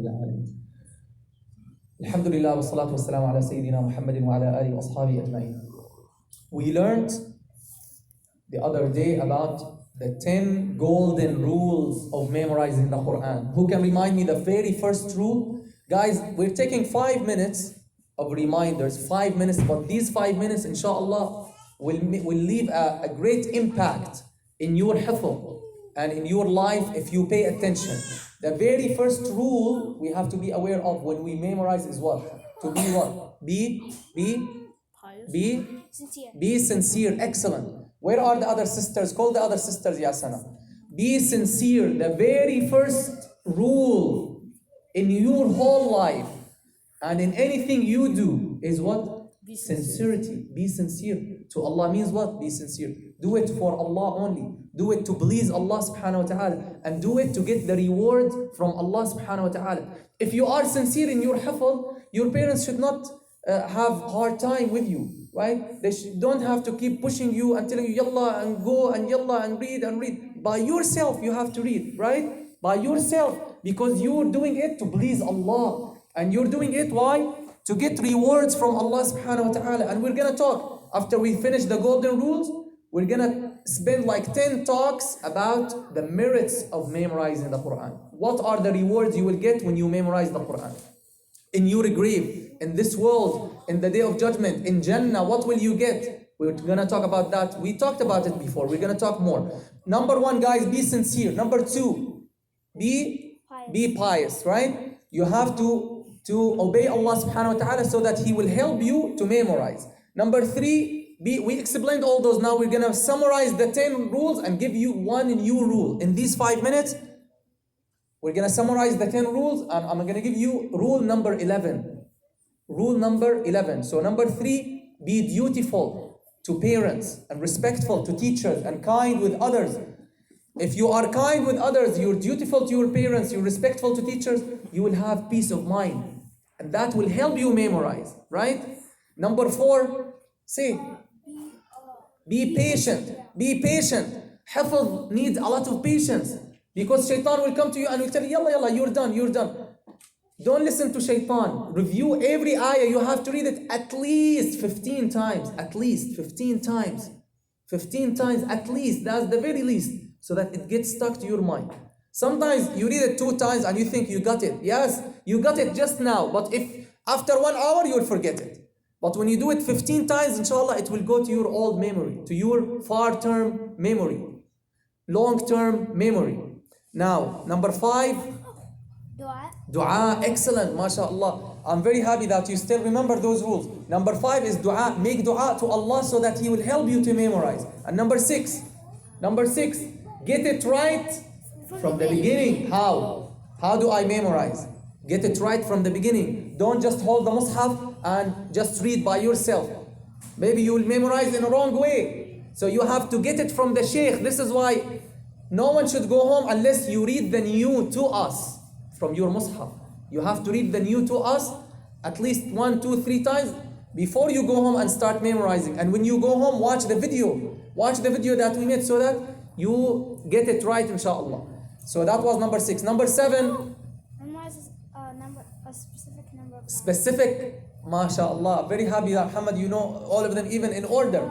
العالمين. Alhamdulillah wa salatu wa salam ala Sayyidina Muhammadin wa ala alihi wa ashabihi ajma'in. We learned the other day about the 10 golden rules of memorizing the Qur'an. Who can remind me the very first rule? Guys, we're taking 5 minutes of reminders, 5 minutes, but these 5 minutes, inshallah, will leave a great impact in your hifz and in your life if you pay attention. The very first rule we have to be aware of when we memorize is what? To be what? Be sincere. Excellent. Where are the other sisters? Call the other sisters, Yasana. Be sincere. The very first rule in your whole life and in anything you do is what? Sincerity. Be sincere. To Allah means what? Be sincere. Do it for Allah only. Do it to please Allah subhanahu wa ta'ala. And do it to get the reward from Allah subhanahu wa ta'ala. If you are sincere in your hifz, your parents should not have hard time with you, right? They don't have to keep pushing you and telling you yalla and go and yalla and read. By yourself you have to read, right? By yourself, because you're doing it to please Allah. And you're doing it, why? To get rewards from Allah subhanahu wa ta'ala. And we're gonna talk, after we finish the golden rules, we're gonna spend like 10 talks about the merits of memorizing the Qur'an. What are the rewards you will get when you memorize the Qur'an? In your grave, in this world, in the day of judgment, in Jannah, what will you get? We're gonna talk about that. We talked about it before. We're gonna talk more. Number 1, guys, be sincere. Number 2, be pious, right? You have to obey Allah subhanahu wa ta'ala so that He will help you to memorize. Number 3, we explained all those. Now we're gonna summarize the 10 rules and give you one new rule. In these 5 minutes, we're gonna summarize the 10 rules and I'm gonna give you rule number 11. Rule number 11. So number 3, be dutiful to parents and respectful to teachers and kind with others. If you are kind with others, you're dutiful to your parents, you're respectful to teachers, you will have peace of mind. And that will help you memorize, right? Number 4, say, be patient. Be patient. Hifz needs a lot of patience. Because shaitan will come to you and will tell you, yalla, you're done. Don't listen to shaitan. Review every ayah. You have to read it at least 15 times. At least 15 times. 15 times at least. That's the very least. So that it gets stuck to your mind. Sometimes you read it 2 times and you think you got it. Yes, you got it just now. But if after 1 hour, you'll forget it. But when you do it 15 times, inshallah, it will go to your old memory, to your far-term memory, long-term memory. Now, number 5, dua. Excellent, mashallah. I'm very happy that you still remember those rules. Number 5 is dua. Make dua to Allah so that He will help you to memorize. And number 6, get it right from the beginning. How? How do I memorize? Get it right from the beginning. Don't just hold the mushaf and just read by yourself. Maybe you will memorize in a wrong way. So you have to get it from the sheikh. This is why no one should go home unless you read the new to us from your mushaf. You have to read the new to us at least 1, 2, 3 times before you go home and start memorizing. And when you go home, watch the video. Watch the video that we made so that you get it right, inshallah. So that was number 6. Number 7. Specific, mashallah. Very happy that Muhammad, you know all of them even in order.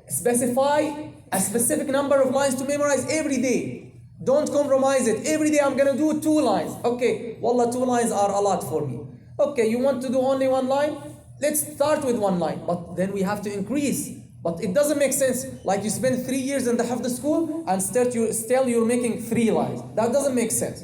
Specify a specific number of lines to memorize every day. Don't compromise it. Every day I'm gonna do 2 lines. Okay, wallah, 2 lines are a lot for me. Okay, you want to do only 1 line? Let's start with 1 line, but then we have to increase. But it doesn't make sense like you spend 3 years in the Hafd school and still you're making 3 lines. That doesn't make sense.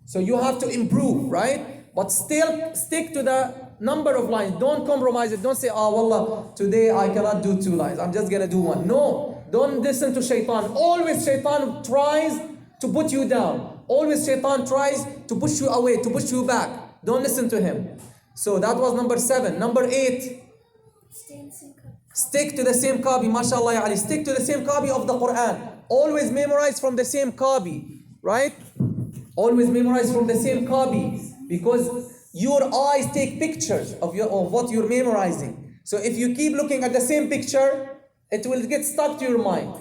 So you have to improve, right? But still stick to the number of lines. Don't compromise it. Don't say, wallah, today I cannot do 2 lines. I'm just gonna do 1. No, don't listen to shaitan. Always shaitan tries to put you down. Always shaitan tries to push you away, to push you back. Don't listen to him. So that was number 7. Number 8. Stick to the same copy. MashaAllah ya Ali. Stick to the same copy of the Qur'an. Always memorize from the same copy. Right? Always memorize from the same copy. Because your eyes take pictures of what you're memorizing. So if you keep looking at the same picture, it will get stuck to your mind.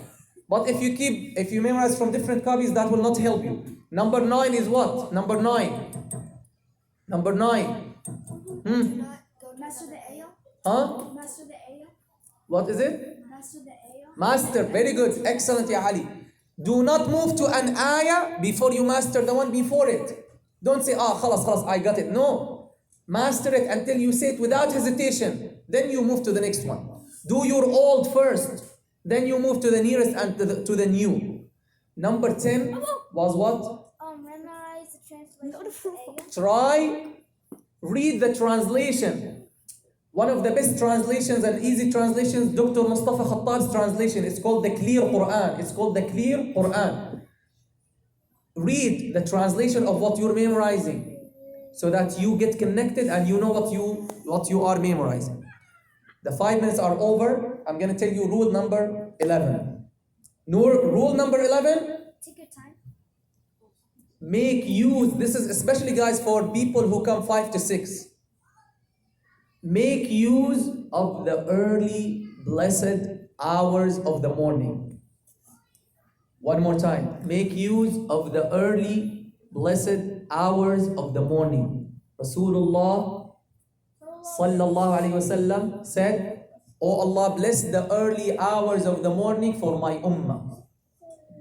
But if you memorize from different copies, that will not help you. Number 9 is what? Number 9 Number 9. Master the ayah. Huh? Master the ayah. What is it? Master the ayah. Master. Very good. Excellent, Ya Ali. Do not move to an ayah before you master the one before it. Don't say, khalas, I got it. No. Master it until you say it without hesitation. Then you move to the next one. Do your old first. Then you move to the nearest and to the new. Number 10 was what? Memorize the translation of ayah. Try, read the translation. One of the best translations and easy translations, Dr. Mustafa Khattab's translation. It's called the Clear Qur'an. It's called the Clear Qur'an. Read the translation of what you're memorizing so that you get connected and you know what you are memorizing. The 5 minutes are over. I'm going to tell you rule number 11. Rule number 11. Take your time. Make use, this is especially guys for people who come 5 to 6. Make use of the early blessed hours of the morning. One more time. Make use of the early blessed hours of the morning. Rasulullah sallallahu alaihi wasallam said, "Oh Allah, bless the early hours of the morning for my ummah."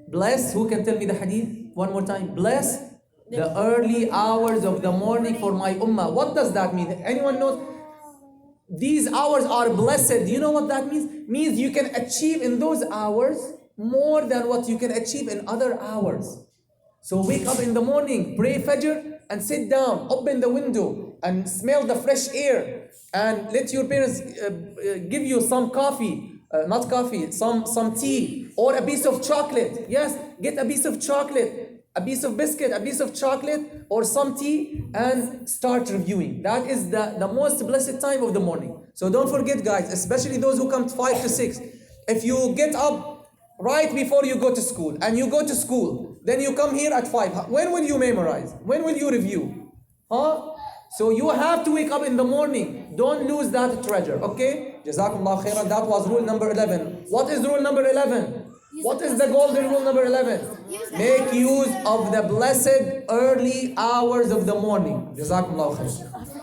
Bless, who can tell me the hadith? One more time. Bless the early hours of the morning for my ummah. What does that mean? Anyone knows? These hours are blessed. Do you know what that means? Means you can achieve in those hours more than what you can achieve in other hours. So wake up in the morning, pray Fajr, and sit down, open the window, and smell the fresh air, and let your parents give you some coffee, not coffee, some tea, or a piece of chocolate. Yes, get a piece of chocolate, a piece of biscuit, a piece of chocolate, or some tea, and start reviewing. That is the most blessed time of the morning. So don't forget, guys, especially those who come 5 to 6. If you get up right before you go to school, and you go to school, then you come here at 5. When will you memorize? When will you review? Huh? So you have to wake up in the morning. Don't lose that treasure, okay? Jazakumullah khairan. That was rule number 11. What is rule number 11? What is the golden rule number 11? Make use of the blessed early hours of the morning. Jazakumullah khairan.